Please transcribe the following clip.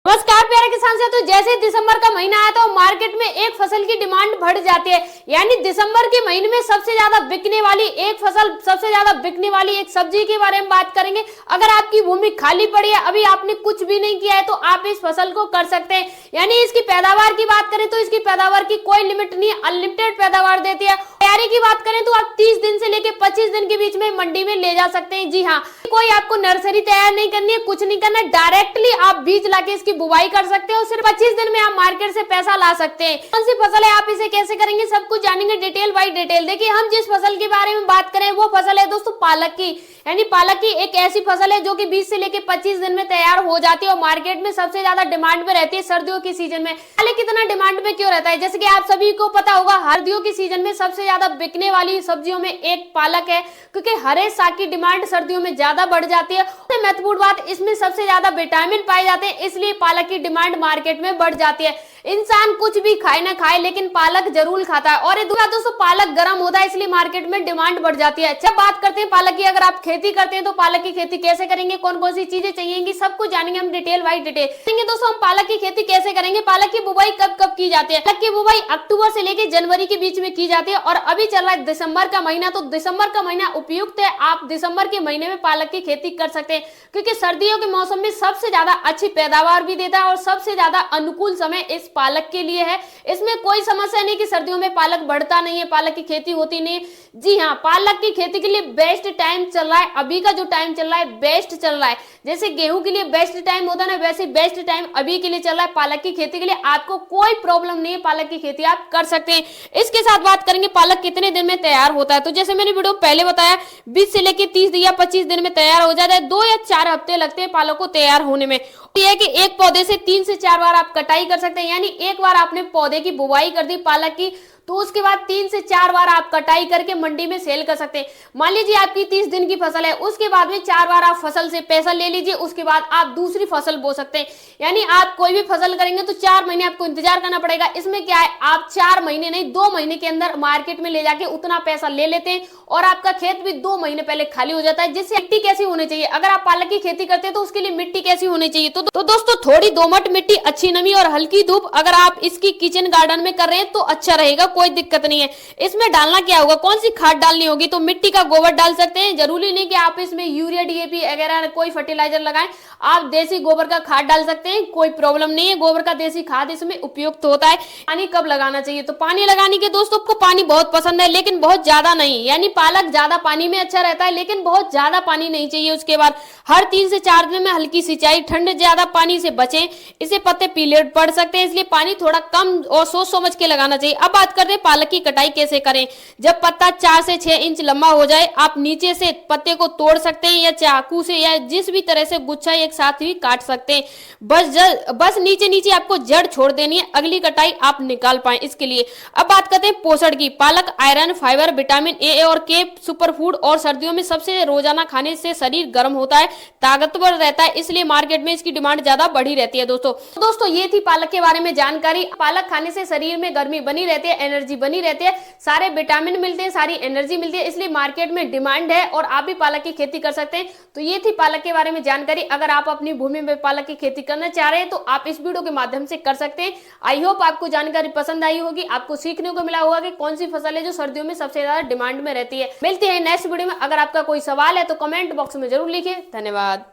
नमस्कार प्यारे किसान साथियों, तो जैसे दिसंबर का महीना आया तो मार्केट में एक फसल की डिमांड बढ़ जाती है। यानी दिसंबर के महीने में सबसे ज्यादा बिकने वाली एक फसल, सबसे ज्यादा बिकने वाली एक सब्जी के बारे में बात करेंगे। अगर आपकी भूमि खाली पड़ी है, अभी आपने कुछ भी नहीं किया है, तो आप इस फसल को कर सकते हैं। यानी इसकी पैदावार की बात करें तो इसकी पैदावार की कोई लिमिट नहीं, अनलिमिटेड पैदावार देती है। तैयारी की बात करें तो आप 30 दिन से लेकर 25 दिन के बीच में मंडी में ले जा सकते हैं। जी हाँ, कोई आपको नर्सरी तैयार नहीं करनी है, कुछ नहीं करना है, डायरेक्टली आप बीज लाके इसकी बुवाई कर सकते हो। सिर्फ 25 दिन में आप मार्केट से पैसा ला सकते हैं। कौन सी फसल है, आप इसे कैसे करेंगे, सब कुछ जानेंगे डिटेल बाय डिटेल। देखिए, हम जिस फसल के बारे में बात करें वो फसल है दोस्तों पालक की। यानी पालक की एक ऐसी फसल है जो कि 20 से लेकर 25 दिन में तैयार हो जाती है और मार्केट में सबसे ज्यादा डिमांड में रहती है सर्दियों की सीजन में। पालक कितना डिमांड में क्यों रहता है, जैसे कि आप सभी को पता होगा, सर्दियों की सीजन में सबसे ज्यादा बिकने वाली सब्जियों में एक पालक है, क्योंकि हरे साग की डिमांड सर्दियों में ज्यादा बढ़ जाती है। सबसे महत्वपूर्ण बात, इसमें सबसे ज्यादा विटामिन पाए जाते हैं, इसलिए पालक की डिमांड मार्केट में बढ़ जाती है। इंसान कुछ भी खाए ना खाए, लेकिन पालक जरूर खाता है। और दूसरा दोस्तों, पालक गर्म होता है, इसलिए मार्केट में डिमांड बढ़ जाती है। अच्छा, बात करते हैं पालक की। अगर आप खेती करते हैं तो पालक की खेती कैसे करेंगे, कौन कौन सी चीजें चाहिए, सब कुछ जानेंगे हम डिटेल बाय डिटेल। दोस्तों, हम पालक की खेती कैसे करेंगे, पालक की बुवाई कब कब की जाती है। पालक की बुवाई अक्टूबर से लेकर जनवरी के बीच में की जाती है। और अभी चल रहा है दिसंबर का महीना, तो दिसंबर का महीना उपयुक्त है, आप दिसंबर के महीने में पालक की खेती कर सकते हैं, क्योंकि सर्दियों के मौसम में सबसे ज्यादा अच्छी पैदावार भी देता है और सबसे ज्यादा अनुकूल समय इस पालक के लिए है। इसमें कोई समस्या नहीं कि सर्दियों में पालक बढ़ता नहीं है, पालक की खेती होती नहीं। जी हाँ, पालक की खेती के लिए बेस्ट टाइम चल रहा है, अभी का जो टाइम चल रहा है बेस्ट चल रहा है। जैसे गेहूं के लिए बेस्ट टाइम होता है ना, वैसे बेस्ट टाइम अभी के लिए चल रहा है पालक की खेती के लिए। आपको कोई प्रॉब्लम नहीं है, पालक की खेती आप कर सकते हैं। इसके साथ बात करेंगे पालक कितने दिन में तैयार होता है। तो जैसे मैंने वीडियो पहले बताया, 20 से लेकर 30 या 25 दिन में तैयार हो जाता है। 2 या 4 हफ्ते लगते हैं पालक को तैयार होने में। यह है कि एक पौधे से 3 से 4 बार आप कटाई कर सकते हैं। यानी एक बार आपने पौधे की बुवाई कर दी पालक की, तो उसके बाद 3 से 4 बार आप कटाई करके मंडी में सेल कर सकते हैं। मान लीजिए आपकी 30 दिन की फसल है, उसके बाद में 4 बार आप फसल से पैसा ले लीजिए, उसके बाद आप दूसरी फसल बो सकते हैं। यानी आप कोई भी फसल करेंगे तो 4 महीने आपको इंतजार करना पड़ेगा। इसमें क्या है, आप 4 महीने नहीं 2 महीने के अंदर मार्केट में ले जाके उतना पैसा ले लेते हैं और आपका खेत भी 2 महीने पहले खाली हो जाता है। जिससे मिट्टी कैसी होनी चाहिए, अगर आप पालक की खेती करते हैं तो उसके लिए मिट्टी कैसी होनी चाहिए, तो दोस्तों थोड़ी दोमट मिट्टी, अच्छी नमी और हल्की धूप अगर आप इसकी किचन गार्डन में कर रहे हैं तो अच्छा रहेगा, कोई दिक्कत नहीं है। इसमें डालना क्या होगा, कौन सी खाद डालनी होगी, तो मिट्टी का गोबर डाल सकते हैं। जरूरी नहीं कि आप इसमें यूरिया डीएपी वगैरह कोई फर्टिलाइजर लगाएं, आप देसी गोबर का खाद डाल सकते हैं, कोई प्रॉब्लम नहीं है। गोबर का देसी खाद इसमें उपयुक्त होता है। पानी कब लगाना चाहिए, तो पानी लगाने के दोस्तों को पानी बहुत पसंद है, लेकिन बहुत ज्यादा नहीं। यानी पालक ज्यादा पानी में अच्छा रहता है, लेकिन बहुत ज्यादा पानी नहीं चाहिए। उसके बाद हर 3 से 4 दिन में हल्की सिंचाई, ठंड ज्यादा पानी से बचें, इसे पत्ते पीले पड़ सकते हैं, इसलिए पानी थोड़ा कम और सोच समझ के लगाना चाहिए। अब बात करते हैं पालक की कटाई कैसे करें। जब पत्ता 4 से 6 इंच लंबा हो जाए, आप नीचे से पत्ते को तोड़ सकते हैं या चाकू से या जिस भी तरह से गुच्छा एक साथ भी काट सकते हैं। बस नीचे नीचे आपको जड़ छोड़ देनी है, अगली कटाई आप निकाल पाए इसके लिए। अब बात करते हैं पोषण की। पालक आयरन, फाइबर, विटामिन ए और के सुपर फूड और सर्दियों में सबसे रोजाना खाने से शरीर गर्म होता है, ताकतवर रहता है, इसलिए मार्केट में इसकी डिमांड ज्यादा बढ़ी रहती है। दोस्तों ये थी पालक के बारे में जानकारी। पालक खाने से शरीर में गर्मी बनी रहती है, एनर्जी बनी रहती है, सारे विटामिन मिलते हैं, सारी एनर्जी मिलती है, इसलिए मार्केट में डिमांड है और आप भी पालक की खेती कर सकते हैं। तो ये थी पालक के बारे में जानकारी। अगर आप अपनी भूमि में पालक की खेती करना चाह रहे हैं तो आप इस वीडियो के माध्यम से कर सकते हैं। आई होप आपको जानकारी पसंद आई होगी, आपको सीखने को मिला होगा कि कौन सी फसल है जो सर्दियों में सबसे ज्यादा डिमांड में रहती है। मिलते हैं नेक्स्ट वीडियो में। अगर आपका कोई सवाल है तो कमेंट बॉक्स में जरूर लिखिए। धन्यवाद।